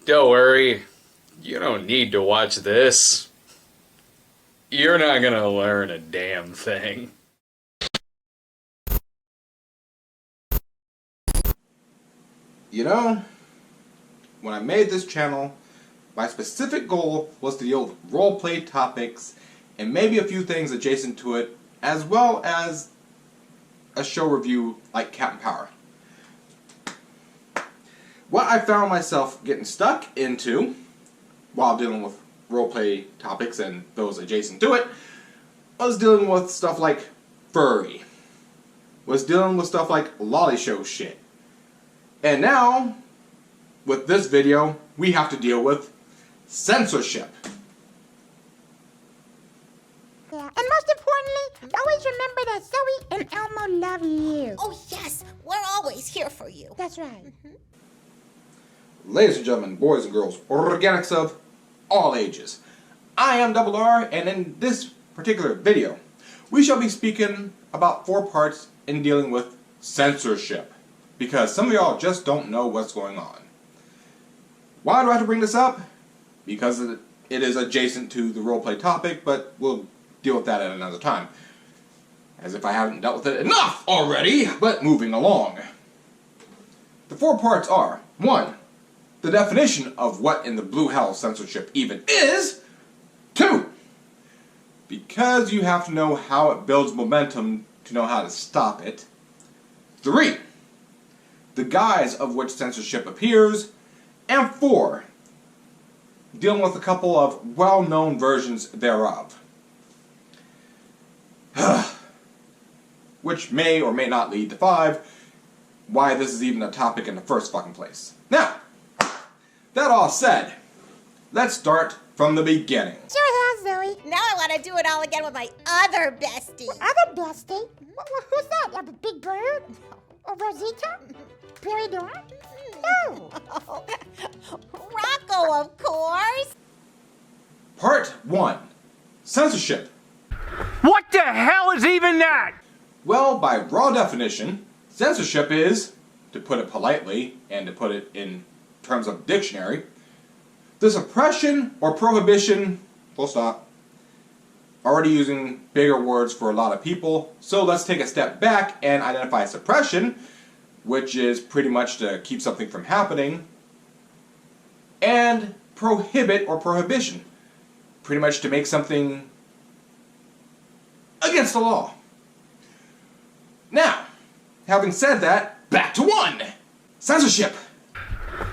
Don't worry, you don't need to watch this. You're not gonna learn a damn thing. You know, when I made this channel, my specific goal was to deal with roleplay topics and maybe a few things adjacent to it, as well as a show review like Captain Power. What I found myself getting stuck into while dealing with roleplay topics and those adjacent to it was dealing with stuff like furry, was dealing with stuff like lolly show shit. And now, with this video, we have to deal with censorship. Yeah, and most importantly, always remember that Zoe and Elmo love you. Oh yes, we're always here for you. That's right. Ladies and gentlemen, boys and girls, organics of all ages, I am Double R, and in this particular video, we shall be speaking about 4 parts in dealing with censorship, because some of y'all just don't know what's going on. Why do I have to bring this up? Because it is adjacent to the roleplay topic, but we'll deal with that at another time. As if I haven't dealt with it enough already, but moving along. The 4 parts are: 1. The definition of what in the blue hell censorship even is. 2. Because you have to know how it builds momentum to know how to stop it. 3. The guise of which censorship appears. And 4. Dealing with a couple of well-known versions thereof. Which may or may not lead to 5. Why this is even a topic in the first fucking place. Now, that all said, let's start from the beginning. Sure has, Zoe. Now I want to do it all again with my other bestie. Other bestie? Who's that? A big bird? Or Rosita? Peridor? No. Rocco, of course. Part 1. Censorship. What the hell is even that? Well, by raw definition, censorship is, to put it politely, and to put it in terms of dictionary, the suppression or prohibition, full stop. Already using bigger words for a lot of people, so let's take a step back and identify suppression, which is pretty much to keep something from happening, and prohibit or prohibition, pretty much to make something against the law. Now, having said that, back to 1. Censorship.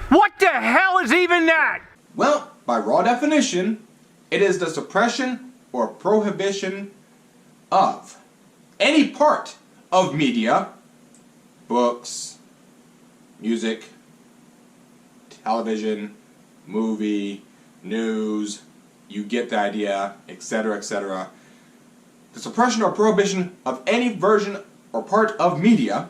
What the hell is even that? Well, by raw definition, it is the suppression or prohibition of any part of media, books, music, television, movie, news, you get the idea, etc., etc. The suppression or prohibition of any version or part of media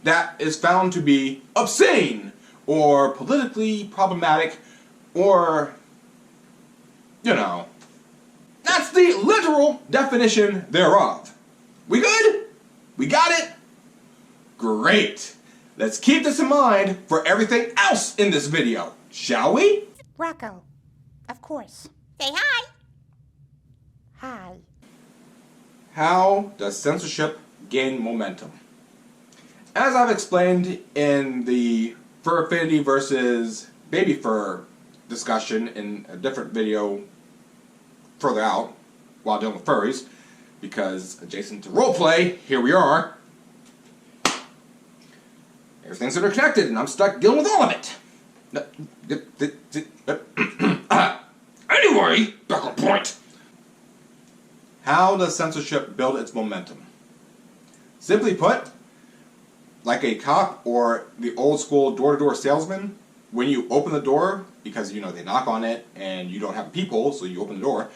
that is found to be obscene or politically problematic or, you know, that's the literal definition thereof. We good? We got it? Great. Let's keep this in mind for everything else in this video, shall we? Rocco. Of course. Say hi. Hi. How does censorship gain momentum? As I've explained in the fur affinity versus baby fur discussion in a different video further out while dealing with furries, because adjacent to roleplay, here we are. Everything's interconnected and I'm stuck dealing with all of it. Anyway, back on point. How does censorship build its momentum? Simply put, like a cop or the old school door-to-door salesman, when you open the door, because you know they knock on it and you don't have a peephole, so you open the door,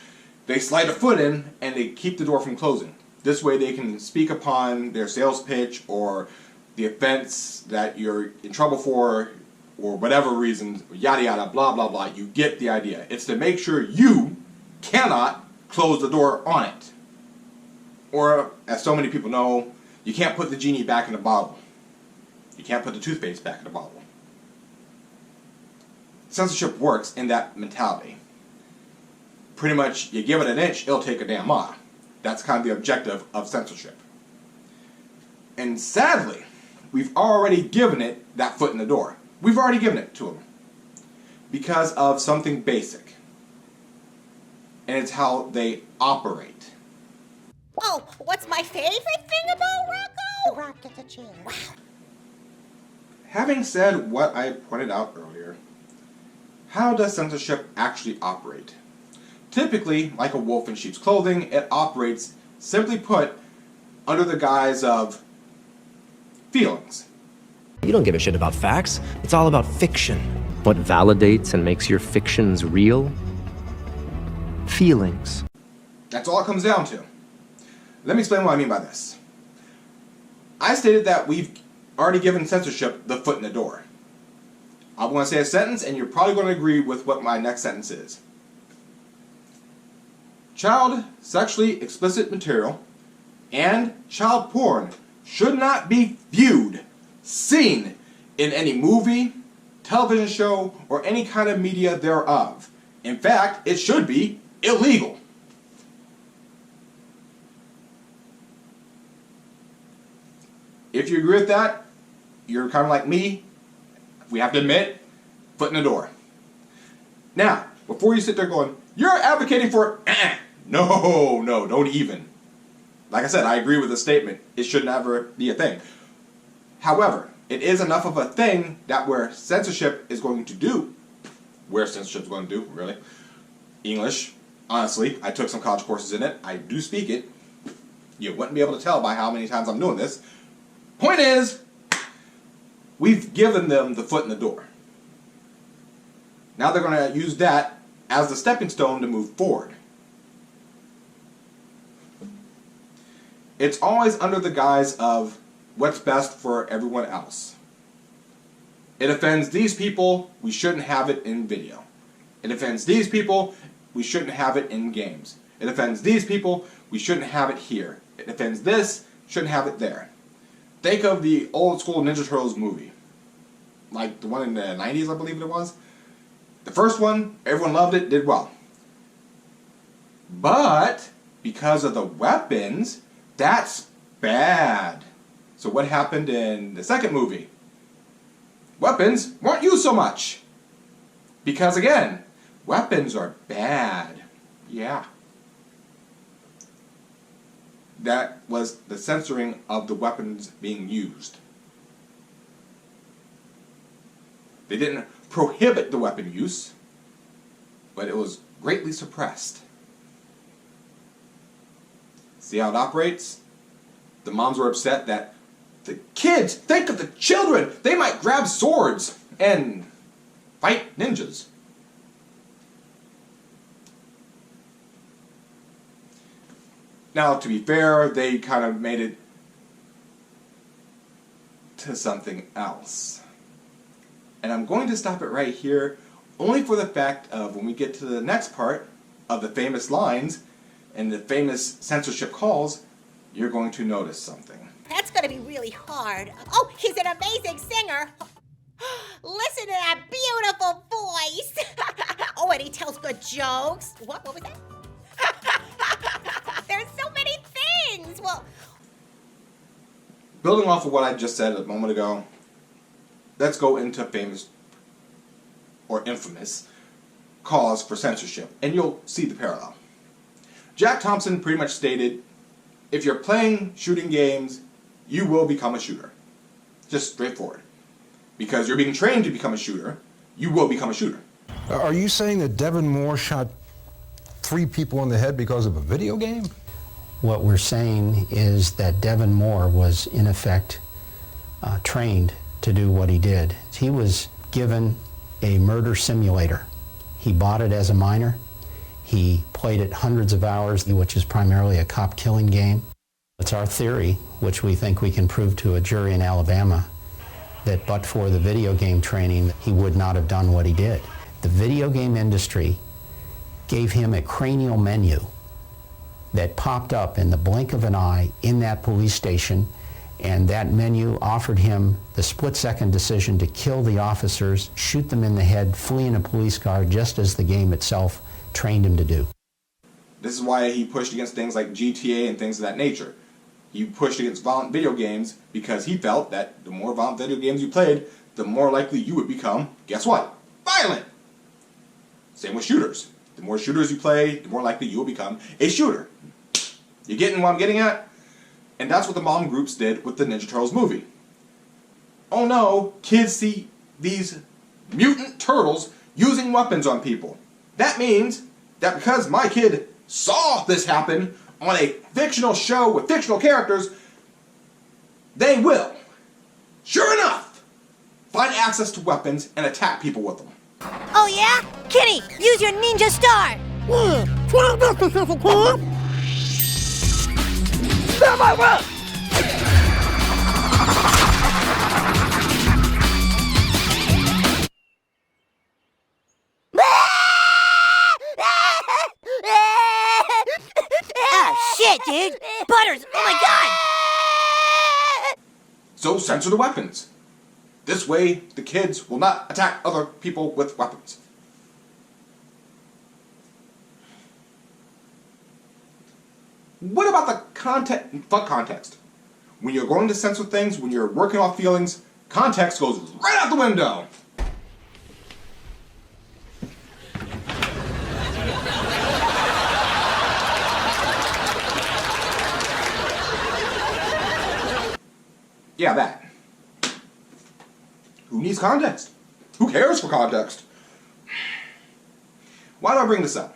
they slide a foot in and they keep the door from closing. This way they can speak upon their sales pitch or the offense that you're in trouble for, or whatever reason, yada yada, blah blah blah. You get the idea. It's to make sure you cannot close the door on it. Or, as so many people know, you can't put the genie back in the bottle. You can't put the toothpaste back in the bottle. censorship works in that mentality. Pretty much, you give it an inch, it'll take a damn mile. That's kind of the objective of censorship. And sadly, we've already given it that foot in the door. We've already given it to them. Because of something basic. And it's how they operate. Oh, what's my favorite thing about The Rocco? rock gets a chair. Wow. Having said what I pointed out earlier, how does censorship actually operate? Typically, like a wolf in sheep's clothing, it operates, simply put, under the guise of feelings. You don't give a shit about facts. It's all about fiction. What validates and makes your fictions real? Feelings. That's all it comes down to. Let me explain what I mean by this. I stated that we've already given censorship the foot in the door. I'm going to say a sentence, and you're probably going to agree with what my next sentence is. Child sexually explicit material and child porn should not be viewed, seen in any movie, television show, or any kind of media thereof. In fact, it should be illegal. If you agree with that, you're kind of like me. We have to admit, foot in the door. Now, before you sit there going, you're advocating for, no, don't even. Like I said, I agree with the statement. It should never be a thing. However, it is enough of a thing that where censorship is going to do, really, English, honestly, I took some college courses in it. I do speak it. You wouldn't be able to tell by how many times I'm doing this. Point is, we've given them the foot in the door. Now they're going to use that as the stepping stone to move forward. It's always under the guise of what's best for everyone else. It offends these people, we shouldn't have it in video. It offends these people, we shouldn't have it in games. It offends these people, we shouldn't have it here. It offends this, shouldn't have it there. Think of the old school Ninja Turtles movie. Like the one in the 90s, I believe it was. The first one, everyone loved it, did well. But, because of the weapons, that's bad. So what happened in the second movie? Weapons weren't used so much. Because again, weapons are bad. Yeah. That was the censoring of the weapons being used. They didn't prohibit the weapon use, but it was greatly suppressed. See how it operates? The moms were upset that the kids, think of the children, they might grab swords and fight ninjas. Now, to be fair, they kind of made it to something else. And I'm going to stop it right here, only for the fact of when we get to the next part of the famous lines and the famous censorship calls, you're going to notice something. That's gonna be really hard. Oh, he's an amazing singer. Listen to that beautiful voice. Oh, and he tells good jokes. What was that? There's so many things. Well, Building off of what I just said a moment ago, let's go into famous or infamous cause for censorship, and you'll see the parallel. Jack Thompson pretty much stated, if you're playing shooting games, you will become a shooter. Just straightforward. Because you're being trained to become a shooter, you will become a shooter. Are you saying that Devin Moore shot 3 people in the head because of a video game? What we're saying is that Devin Moore was, in effect, trained to do what he did. He was given a murder simulator. He bought it as a minor. He played it hundreds of hours, which is primarily a cop-killing game. It's our theory, which we think we can prove to a jury in Alabama, that but for the video game training, he would not have done what he did. The video game industry gave him a cranial menu that popped up in the blink of an eye in that police station, And that menu offered him the split-second decision to kill the officers, shoot them in the head, flee in a police car, just as the game itself trained him to do. This is why he pushed against things like GTA and things of that nature. He pushed against violent video games because he felt that the more violent video games you played, the more likely you would become, guess what? Violent! Same with shooters. The more shooters you play, the more likely you will become a shooter. You getting what I'm getting at? And that's what the mom groups did with the Ninja Turtles movie. Oh no, kids see these mutant turtles using weapons on people. That means that because my kid saw this happen on a fictional show with fictional characters, they will, sure enough, find access to weapons and attack people with them. Oh yeah? Kitty, use your ninja star! Try this, Professor Kid. Stop my will! Oh shit, dude! Butters! Oh my god! So censor the weapons. This way, the kids will not attack other people with weapons. What about the content? Fuck context. When you're going to censor things, when you're working off feelings, context goes right out the window. Yeah, that. Who needs context? Who cares for context? Why do I bring this up?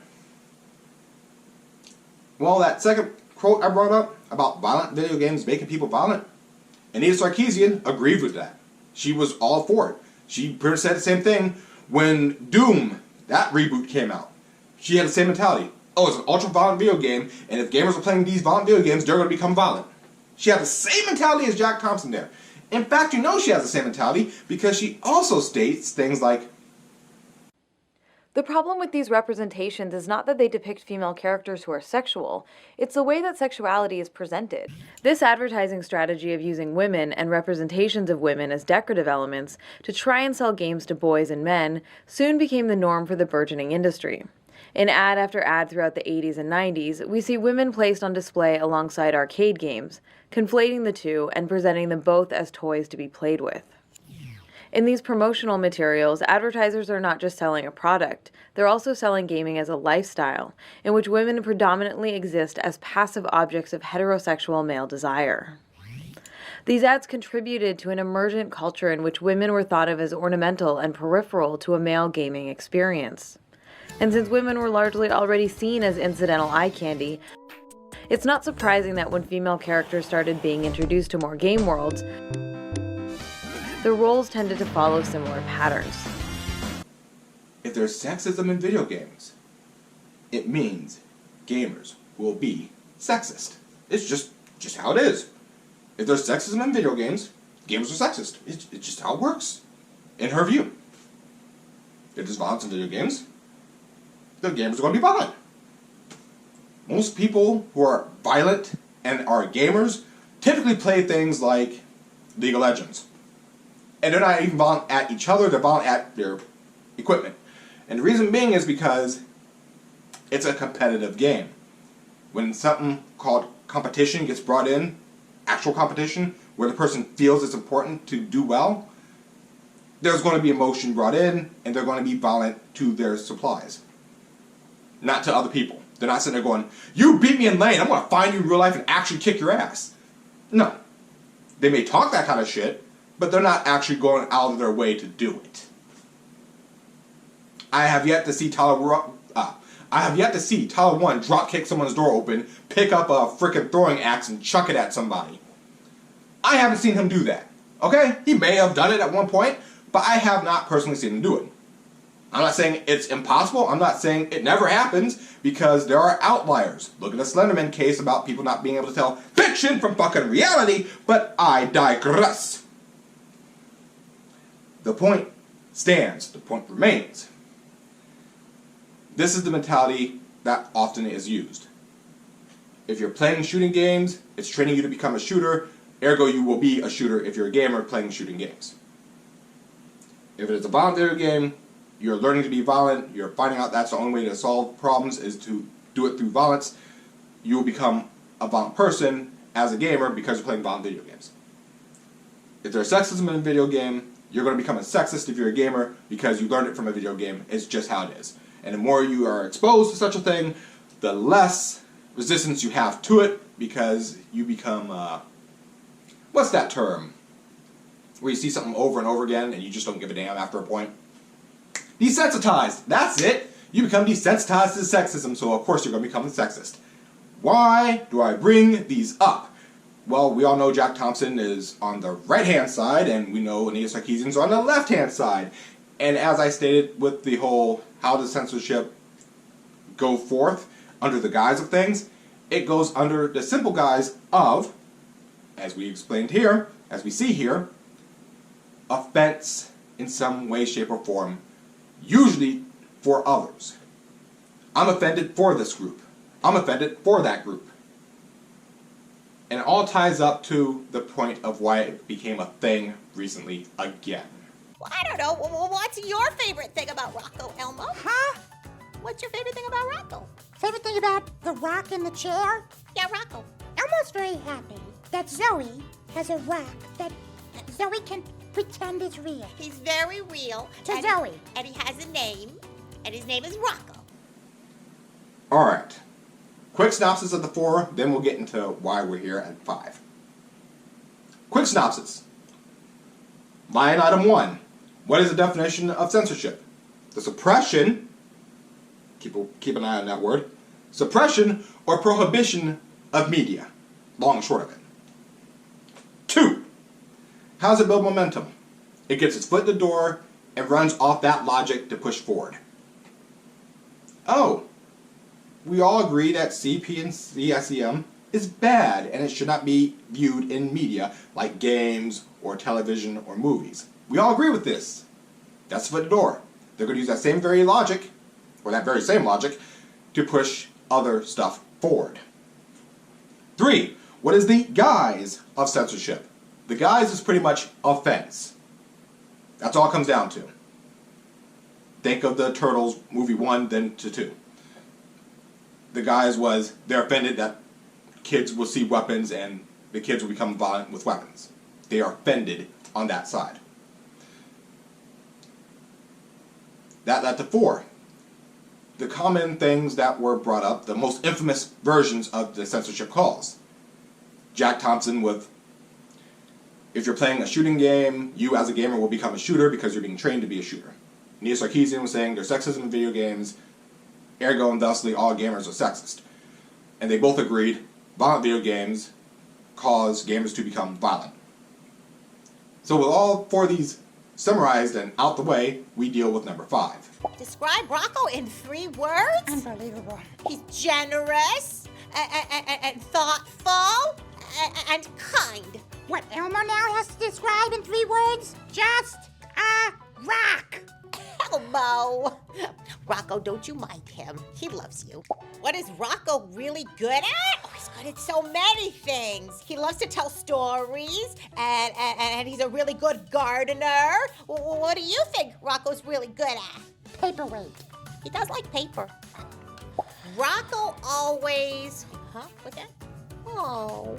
Well, that second quote I brought up about violent video games making people violent, Anita Sarkeesian agreed with that. She was all for it. She pretty much said the same thing when Doom, that reboot, came out. She had the same mentality. Oh, it's an ultra-violent video game, and if gamers are playing these violent video games, they're going to become violent. She had the same mentality as Jack Thompson there. In fact, you know she has the same mentality because she also states things like, the problem with these representations is not that they depict female characters who are sexual, it's the way that sexuality is presented. This advertising strategy of using women and representations of women as decorative elements to try and sell games to boys and men soon became the norm for the burgeoning industry. In ad after ad throughout the 80s and 90s, we see women placed on display alongside arcade games, conflating the two and presenting them both as toys to be played with. In these promotional materials, advertisers are not just selling a product, they're also selling gaming as a lifestyle, in which women predominantly exist as passive objects of heterosexual male desire. These ads contributed to an emergent culture in which women were thought of as ornamental and peripheral to a male gaming experience. And since women were largely already seen as incidental eye candy, it's not surprising that when female characters started being introduced to more game worlds, the roles tended to follow similar patterns. if there's sexism in video games, it means gamers will be sexist. It's just how it is. If there's sexism in video games, gamers are sexist. It's just how it works, in her view. If there's violence in video games, the gamers are going to be violent. Most people who are violent and are gamers typically play things like League of Legends. And they're not even violent at each other, they're violent at their equipment. And the reason being is because it's a competitive game. When something called competition gets brought in, actual competition, where the person feels it's important to do well, there's going to be emotion brought in, and they're going to be violent to their supplies. Not to other people. They're not sitting there going, you beat me in lane, I'm going to find you in real life and actually kick your ass. No. They may talk that kind of shit, but they're not actually going out of their way to do it. I have yet to see Tyler 1 drop kick someone's door open, pick up a frickin' throwing axe and chuck it at somebody. I haven't seen him do that. Okay? He may have done it at one point, but I have not personally seen him do it. I'm not saying it's impossible. I'm not saying it never happens, because there are outliers. Look at the Slenderman case about people not being able to tell fiction from fucking reality, but I digress. The point stands. The point remains. This is the mentality that often is used. If you're playing shooting games, it's training you to become a shooter. Ergo, you will be a shooter if you're a gamer playing shooting games. If it is a violent video game, you're learning to be violent, you're finding out that's the only way to solve problems is to do it through violence, you will become a violent person as a gamer because you're playing violent video games. If there's sexism in a video game, you're going to become a sexist if you're a gamer because you learned it from a video game. It's just how it is. And the more you are exposed to such a thing, the less resistance you have to it because you become, what's that term? Where you see something over and over again and you just don't give a damn after a point. Desensitized. That's it. You become desensitized to sexism, so of course you're going to become a sexist. Why do I bring these up? Well, we all know Jack Thompson is on the right-hand side, and we know Anita Sarkeesian's on the left-hand side. And as I stated with the whole how does censorship go forth under the guise of things, it goes under the simple guise of, as we explained here, as we see here, offense in some way, shape, or form, usually for others. I'm offended for this group. I'm offended for that group. And it all ties up to the point of why it became a thing recently again. Well, I don't know. What's your favorite thing about Rocco, Elmo? Huh? What's your favorite thing about Rocco? Favorite thing about the rock in the chair? Yeah, Rocco. Elmo's very happy that Zoe has a rock that Zoe can pretend is real. He's very real. To Zoe. And he has a name, and his name is Rocco. Alright. Quick synopsis of the 4, then we'll get into why we're here at 5. Quick synopsis. Line item 1. What is the definition of censorship? The suppression, keep an eye on that word, suppression or prohibition of media. Long and short of it. 2. How does it build momentum? It gets its foot in the door and runs off that logic to push forward. Oh. We all agree that CP and CSEM is bad and it should not be viewed in media like games or television or movies. We all agree with this. That's the foot in the door. They're going to use that same very logic, or that very same logic, to push other stuff forward. 3. What is the guise of censorship? The guise is pretty much offense. That's all it comes down to. Think of the Turtles movie 1, then to 2. The guise was they're offended that kids will see weapons and the kids will become violent with weapons. They are offended on that side. That led to 4. The common things that were brought up, the most infamous versions of the censorship calls. Jack Thompson with, if you're playing a shooting game, you as a gamer will become a shooter because you're being trained to be a shooter. Anita Sarkeesian was saying there's sexism in video games, ergo and thusly all gamers are sexist. And they both agreed violent video games cause gamers to become violent. So with all 4 of these summarized and out the way, we deal with number 5. Describe Rocco in 3 words? Unbelievable. He's generous, and thoughtful, and kind. What Elmo now has to describe in 3 words? Just a rock. Elmo. Rocco, don't you mind him. He loves you. What is Rocco really good at? Oh, he's good at so many things. He loves to tell stories, and he's a really good gardener. What do you think Rocco's really good at? Paperweight. He does like paper. Rocco always... Huh? What's that? Oh...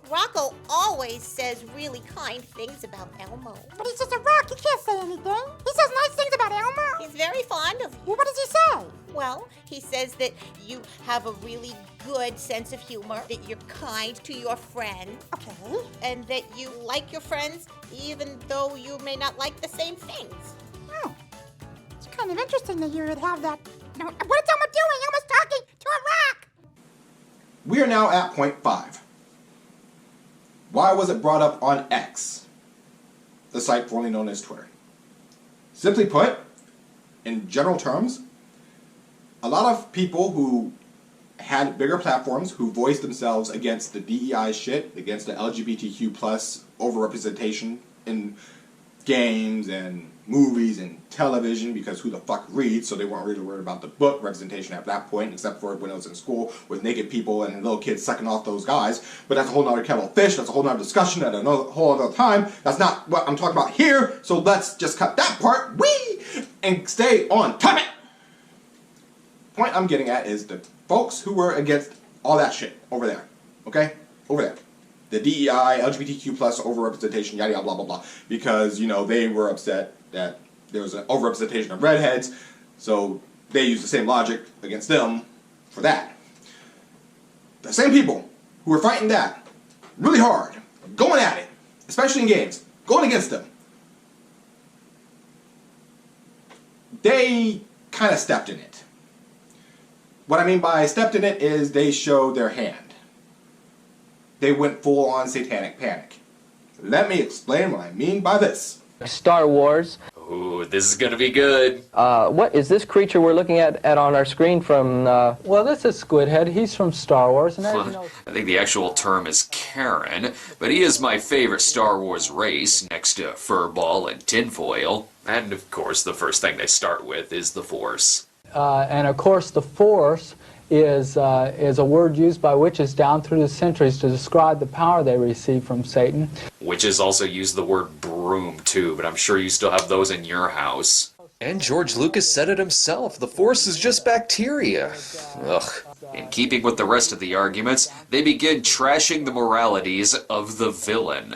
Rocco always says really kind things about Elmo. But he's just a rock. He can't say anything. He says nice things about Elmo. He's very fond of you. Well, what does he say? Well, he says that you have a really good sense of humor, that you're kind to your friends, Okay. and that you like your friends even though you may not like the same things. Oh. It's kind of interesting that you would have that. No, what is Elmo doing? Elmo's talking to a rock. We are now at point 5. Why was it brought up on X, the site formerly known as Twitter? Simply put, in general terms, a lot of people who had bigger platforms who voiced themselves against the DEI shit, against the LGBTQ plus overrepresentation in games and movies and television, because who the fuck reads, so they weren't really worried about the book representation at that point, except for when I was in school with naked people and little kids sucking off those guys. But that's a whole nother kettle of fish, that's a whole nother discussion at another whole other time. That's not what I'm talking about here, so let's just cut that part, and stay on topic! Point I'm getting at is the folks who were against all that shit over there, okay? Over there. The DEI, LGBTQ plus overrepresentation, yada yada blah blah blah, because, you know, they were upset that there was an overrepresentation of redheads, so they used the same logic against them for that. The same people who were fighting that really hard, going at it, especially in games, going against them, they kind of stepped in it. What I mean by stepped in it is they showed their hand. They went full on satanic panic. Let me explain what I mean by this. Star Wars. Ooh, this is gonna be good. What is this creature we're looking at on our screen from? Well, this is Squidhead. He's from Star Wars, and as you know, I think the actual term is Karen, but he is my favorite Star Wars race, next to Furball and Tinfoil. And of course, the first thing they start with is the Force. And of course, the Force is a word used by witches down through the centuries to describe the power they receive from Satan. Witches also use the word broom too, but I'm sure you still have those in your house. And George Lucas said it himself, the Force is just bacteria. Ugh. In keeping with the rest of the arguments, they begin trashing the moralities of the villain.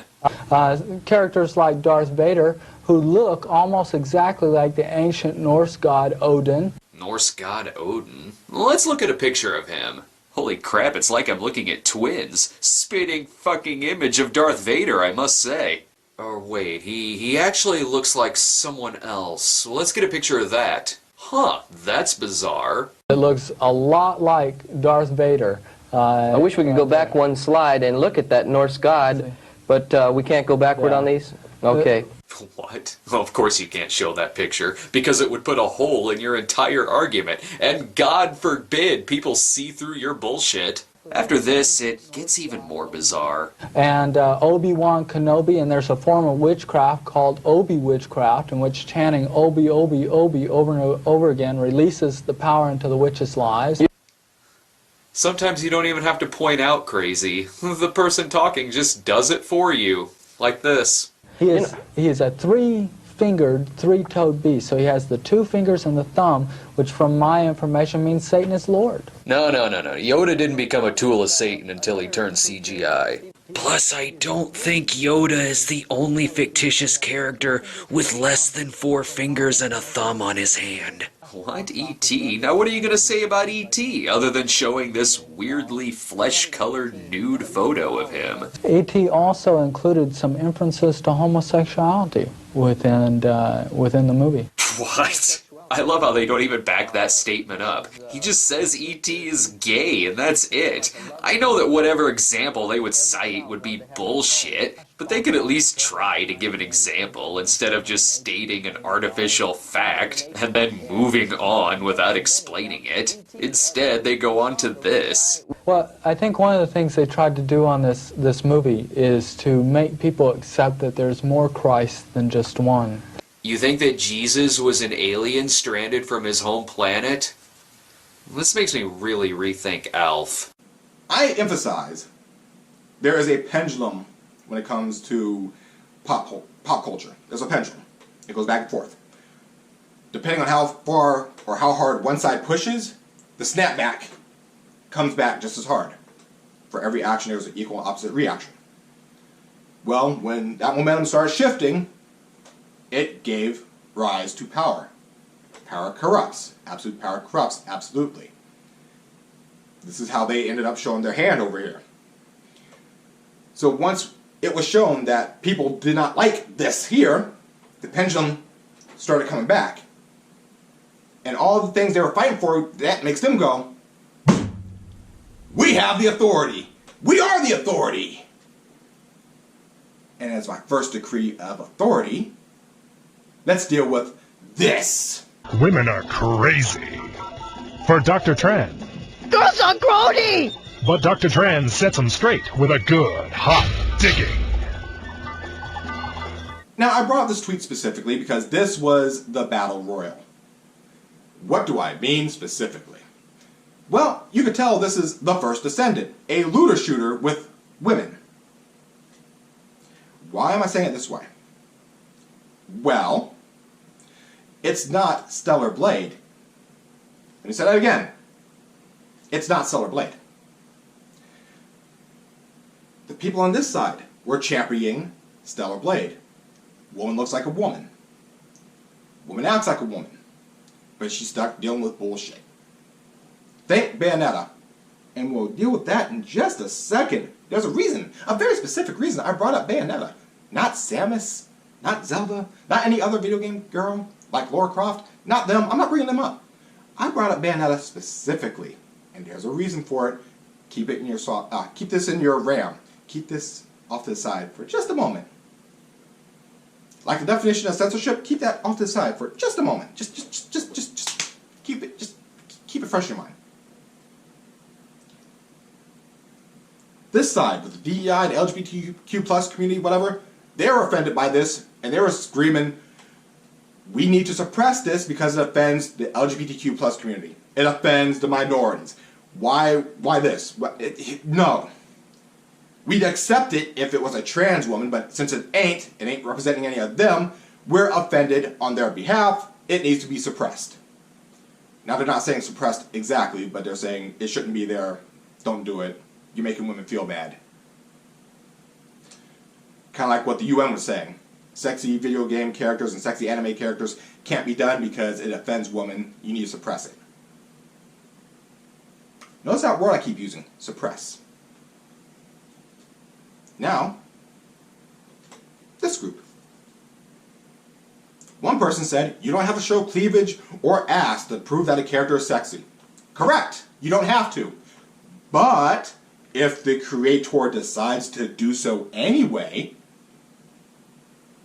Characters like Darth Vader, who look almost exactly like the ancient Norse god Odin. Norse god Odin? Let's look at a picture of him. Holy crap, it's like I'm looking at twins. Spitting fucking image of Darth Vader, I must say. Or wait, he actually looks like someone else. Well, let's get a picture of that. Huh, that's bizarre. It looks a lot like Darth Vader. I wish we could go back one slide and look at that Norse god, but we can't go backward on these? Okay. What? Well, of course you can't show that picture, because it would put a hole in your entire argument, and God forbid people see through your bullshit. After this, it gets even more bizarre. And Obi-Wan Kenobi, and there's a form of witchcraft called Obi witchcraft, in which chanting Obi, Obi, Obi over and over again releases the power into the witch's lives. Sometimes you don't even have to point out crazy. The person talking just does it for you. Like this. He is a three-fingered, three-toed beast. So he has the 2 fingers and the thumb, which from my information means Satan is Lord. No. Yoda didn't become a tool of Satan until he turned CGI. Plus, I don't think Yoda is the only fictitious character with less than 4 fingers and a thumb on his hand. What? E.T.? Now what are you going to say about E.T. other than showing this weirdly flesh-colored nude photo of him? E.T. also included some inferences to homosexuality within the movie. What? I love how they don't even back that statement up. He just says E.T. is gay, and that's it. I know that whatever example they would cite would be bullshit, but they could at least try to give an example instead of just stating an artificial fact and then moving on without explaining it. Instead, they go on to this. Well, I think one of the things they tried to do on this movie is to make people accept that there's more Christ than just one. You think that Jesus was an alien stranded from his home planet? This makes me really rethink Alf. I emphasize there is a pendulum when it comes to pop culture. There's a pendulum. It goes back and forth. Depending on how far or how hard one side pushes, the snapback comes back just as hard. For every action, there's an equal and opposite reaction. Well, when that momentum started shifting, it gave rise to power. Power corrupts. Absolute power corrupts, absolutely. This is how they ended up showing their hand over here. So once it was shown that people did not like this here, the pendulum started coming back. And all the things they were fighting for, that makes them go, we have the authority. We are the authority. And as my first decree of authority, let's deal with this. Women are crazy. For Dr. Tran. Girls are grody! But Dr. Tran sets them straight with a good, hot digging. Now, I brought this tweet specifically because this was the Battle Royal. What do I mean specifically? Well, you could tell this is the first Descendant, a looter shooter with women. Why am I saying it this way? Well, it's not Stellar Blade. Let me say that again. It's not Stellar Blade. The people on this side were championing Stellar Blade. Woman looks like a woman. Woman acts like a woman. But she's stuck dealing with bullshit. Thank Bayonetta. And we'll deal with that in just a second. There's a reason, a very specific reason I brought up Bayonetta. Not Samus, not Zelda, not any other video game girl like Lara Croft. Not them. I'm not bringing them up. I brought up Bayonetta specifically. And there's a reason for it. Keep it in your keep this in your RAM. Keep this off to the side for just a moment. Like the definition of censorship, keep that off to the side for just a moment. Just keep it fresh in your mind. This side, with the DEI, the LGBTQ plus community, whatever, they were offended by this, and they were screaming, we need to suppress this because it offends the LGBTQ plus community. It offends the minorities. Why this? No. We'd accept it if it was a trans woman, but since it ain't representing any of them, we're offended on their behalf. It needs to be suppressed. Now, they're not saying suppressed exactly, but they're saying it shouldn't be there. Don't do it. You're making women feel bad. Kind of like what the UN was saying. Sexy video game characters and sexy anime characters can't be done because it offends women. You need to suppress it. Notice that word I keep using, suppress. Now, this group. One person said, you don't have to show cleavage or ass to prove that a character is sexy. Correct, you don't have to. But, if the creator decides to do so anyway,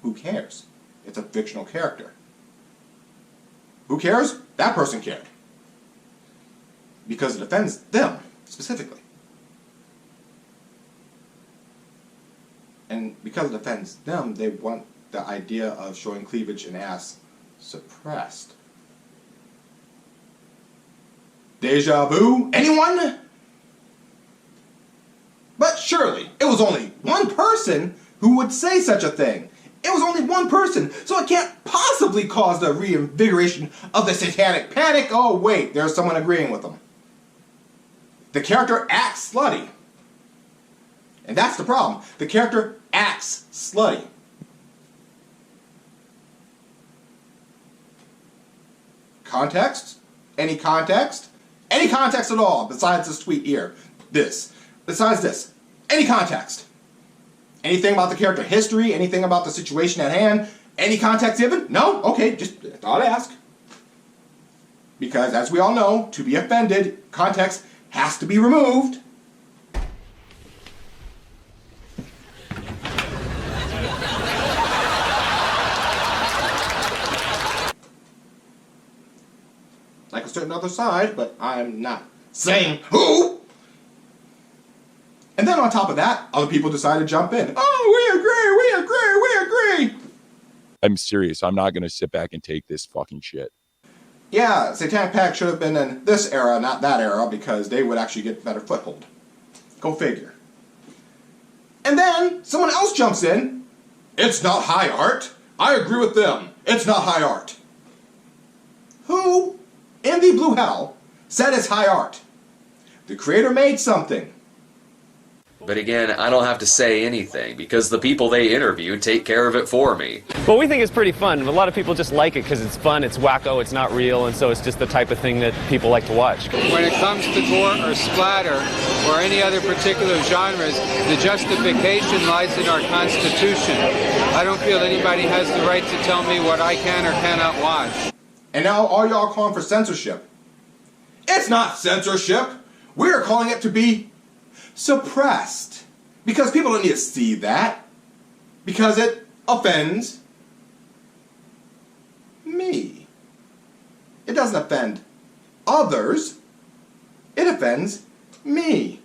who cares? It's a fictional character. Who cares? That person cared. Because it offends them, specifically. And because it offends them, they want the idea of showing cleavage and ass suppressed. Deja vu? Anyone? But surely, it was only one person who would say such a thing. It was only one person, so it can't possibly cause the reinvigoration of the satanic panic. Oh wait, there's someone agreeing with them. The character acts slutty. And that's the problem. The character acts slutty. Context? Any context? Any context at all besides this tweet here. This. Besides this. Any context. Anything about the character history? Anything about the situation at hand? Any context given? No? Okay, just thought I'd ask. Because as we all know, to be offended, context has to be removed. Like a certain other side, but I'm not saying who. And then on top of that, other people decide to jump in. Oh, we agree. I'm serious. I'm not going to sit back and take this fucking shit. Yeah, Satanic Panic should have been in this era, not that era, because they would actually get better foothold. Go figure. And then someone else jumps in. It's not high art. I agree with them. It's not high art. Who in the blue hell said it's high art? The creator made something. But again, I don't have to say anything because the people they interview take care of it for me. Well, we think it's pretty fun. A lot of people just like it because it's fun, it's wacko, it's not real, and so it's just the type of thing that people like to watch. When it comes to gore or splatter or any other particular genres, the justification lies in our Constitution. I don't feel anybody has the right to tell me what I can or cannot watch. And now all y'all calling for censorship. It's not censorship. We're calling it to be suppressed. Because people don't need to see that. Because it offends me. It doesn't offend others. It offends me.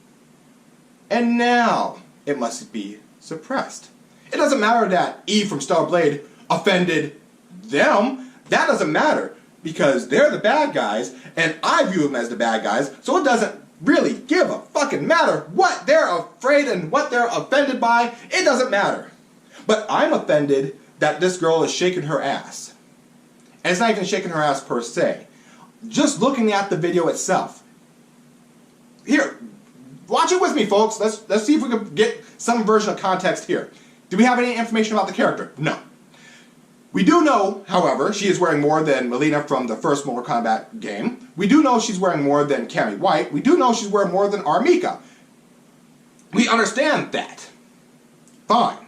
And now it must be suppressed. It doesn't matter that Eve from Stellar Blade offended them. That doesn't matter because they're the bad guys and I view them as the bad guys, so it doesn't really give a fucking matter what they're afraid and what they're offended by. It doesn't matter. But I'm offended that this girl is shaking her ass. And it's not even shaking her ass per se. Just looking at the video itself. Here, watch it with me, folks. Let's see if we can get some version of context here. Do we have any information about the character? No. We do know, however, she is wearing more than Melina from the first Mortal Kombat game. We do know she's wearing more than Cammy White. We do know she's wearing more than Armika. We understand that. Fine.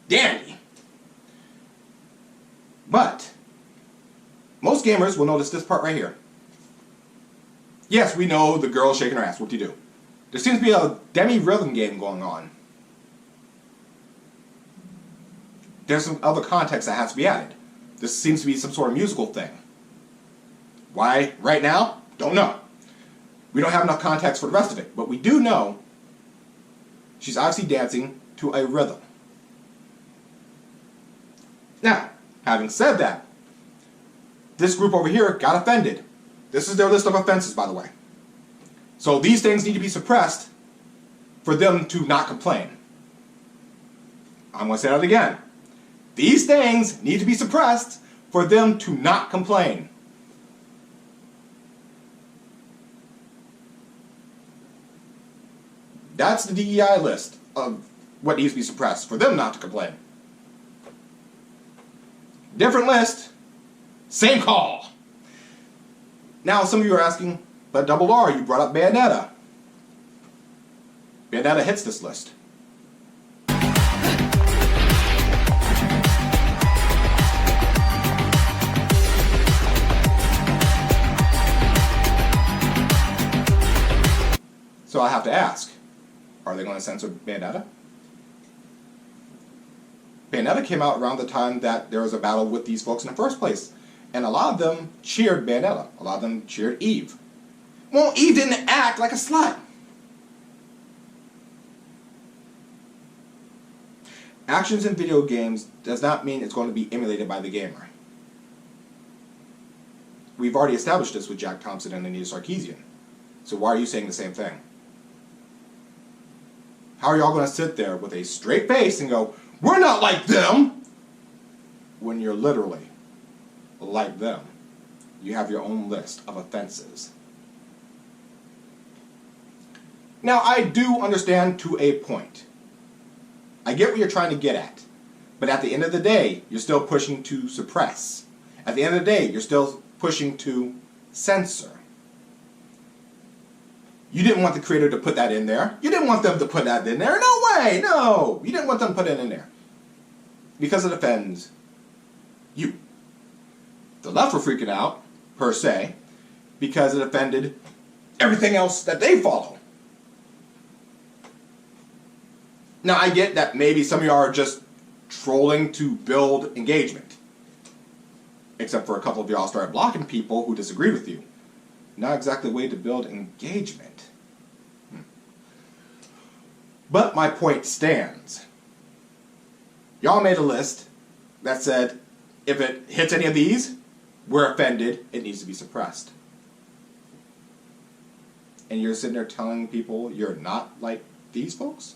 Dandy. But most gamers will notice this part right here. Yes, we know the girl shaking her ass. What-de-do. There seems to be a demi-rhythm game going on. There's some other context that has to be added. This seems to be some sort of musical thing. Why right now? Don't know. We don't have enough context for the rest of it. But we do know she's obviously dancing to a rhythm. Now, having said that, this group over here got offended. This is their list of offenses, by the way. So these things need to be suppressed for them to not complain. I'm going to say that again. These things need to be suppressed for them to not complain. That's the DEI list of what needs to be suppressed for them not to complain. Different list, same call. Now some of you are asking, but Double R, you brought up Bayonetta. Bayonetta hits this list. So I have to ask, are they going to censor Bayonetta? Bayonetta came out around the time that there was a battle with these folks in the first place. And a lot of them cheered Bayonetta. A lot of them cheered Eve. Well, Eve didn't act like a slut. Actions in video games does not mean it's going to be emulated by the gamer. We've already established this with Jack Thompson and Anita Sarkeesian. So why are you saying the same thing? How are y'all going to sit there with a straight face and go, we're not like them, when you're literally like them? You have your own list of offenses. Now, I do understand to a point. I get what you're trying to get at. But at the end of the day, you're still pushing to suppress. At the end of the day, you're still pushing to censor. You didn't want the creator to put that in there. You didn't want them to put that in there. No way, no. You didn't want them to put it in there. Because it offends you. The left were freaking out, per se, because it offended everything else that they follow. Now, I get that maybe some of y'all are just trolling to build engagement. Except for a couple of y'all started blocking people who disagree with you. Not exactly a way to build engagement. But my point stands. Y'all made a list that said, if it hits any of these, we're offended, it needs to be suppressed. And you're sitting there telling people you're not like these folks?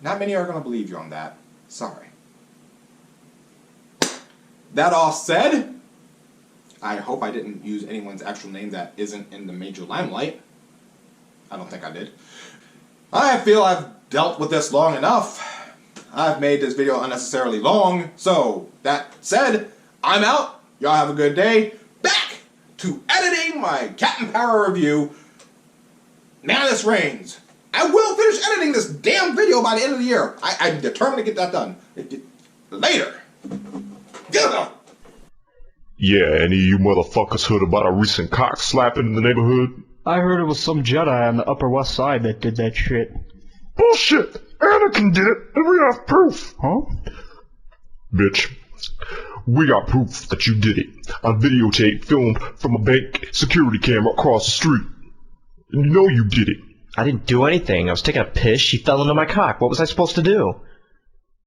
Not many are going to believe you on that. Sorry. That all said, I hope I didn't use anyone's actual name that isn't in the major limelight. I don't think I did. I feel I've dealt with this long enough. I've made this video unnecessarily long. So, that said, I'm out. Y'all have a good day. Back to editing my Captain Power review. Manus Reigns. I will finish editing this damn video by the end of the year. I'm determined to get that done. Later. Yeah, any of you motherfuckers heard about a recent cock slapping in the neighborhood? I heard it was some Jedi on the Upper West Side that did that shit. Bullshit! Anakin did it, and we have proof! Huh? Bitch. We got proof that you did it. On videotape filmed from a bank security camera across the street. And you know you did it. I didn't do anything. I was taking a piss. She fell into my cock. What was I supposed to do?